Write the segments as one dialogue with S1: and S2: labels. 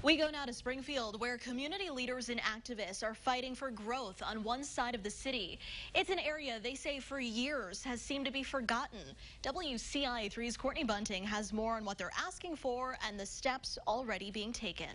S1: We go now to Springfield, where community leaders and activists are fighting for growth on one side of the city. It's an area they say for years has seemed to be forgotten. WCIA3's Courtney Bunting has more on what they're asking for and the steps already being taken.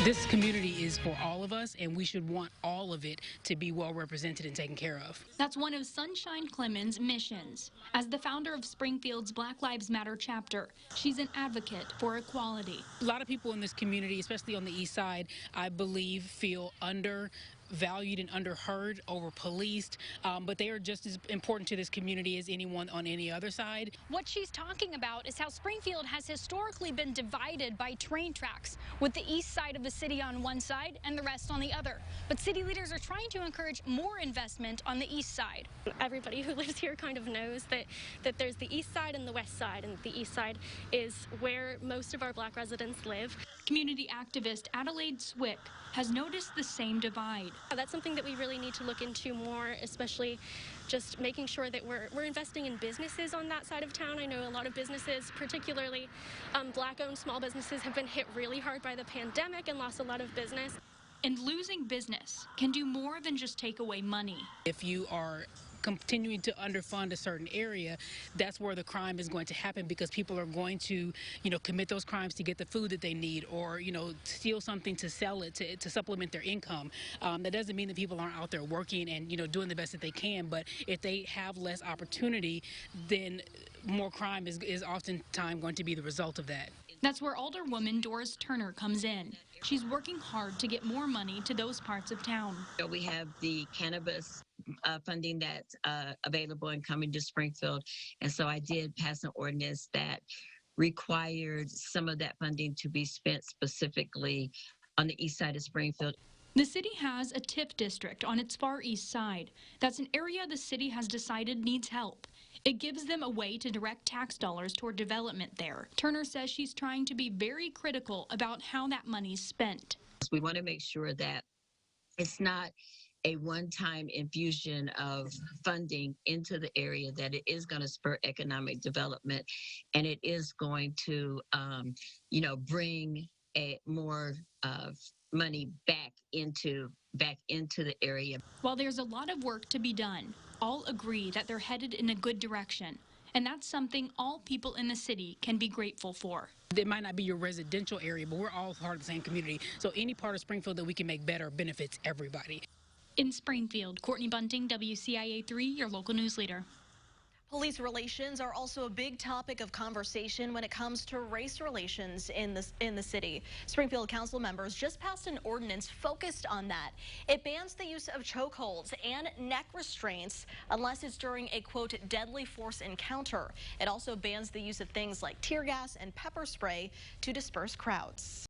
S2: This community is for all of us, and we should want all of it to be well represented and taken care of.
S3: That's one of Sunshine Clemens' missions. As the founder of Springfield's Black Lives Matter chapter, she's an advocate for equality.
S2: A lot of people in this community, especially on the east side, I believe feel undervalued and underheard, over-policed, but they are just as important to this community as anyone on any other side.
S3: What she's talking about is how Springfield has historically been divided by train tracks, with the east side of the city on one side and the rest on the other. But city leaders are trying to encourage more investment on the east side.
S4: Everybody who lives here kind of knows that there's the east side and the west side, and the east side is where most of our black residents live.
S3: Community activist Adelaide Swick has noticed the same divide.
S4: That's something that we really need to look into more, especially just making sure that we're investing in businesses on that side of town. I know a lot of businesses, particularly black-owned small businesses, have been hit really hard by the pandemic and lost a lot of business.
S3: And losing business can do more than just take away money.
S2: If you are continuing to underfund a certain area, that's where the crime is going to happen, because people are going to, commit those crimes to get the food that they need, or, steal something to sell it to supplement their income. That doesn't mean that people aren't out there working and, doing the best that they can, but if they have less opportunity, then more crime is oftentimes going to be the result of that.
S3: That's where Alderwoman Doris Turner comes in. She's working hard to get more money to those parts of town.
S5: We have the cannabis funding that's available and coming to Springfield. And so I did pass an ordinance that required some of that funding to be spent specifically on the east side of Springfield.
S3: The city has a TIF district on its far east side. That's an area the city has decided needs help. It gives them a way to direct tax dollars toward development there. Turner says she's trying to be very critical about how that money's spent.
S5: We want to make sure that it's not a one-time infusion of funding into the area, that it is going to spur economic development, and it is going to, bring more money back into the area.
S3: While there's a lot of work to be done, all agree that they're headed in a good direction. And that's something all people in the city can be grateful for.
S2: It might not be your residential area, but we're all part of the same community. So any part of Springfield that we can make better benefits everybody.
S3: In Springfield, Courtney Bunting, WCIA3, your local news leader.
S1: Police relations are also a big topic of conversation when it comes to race relations in the city. Springfield council members just passed an ordinance focused on that. It bans the use of chokeholds and neck restraints unless it's during a, quote, deadly force encounter. It also bans the use of things like tear gas and pepper spray to disperse crowds.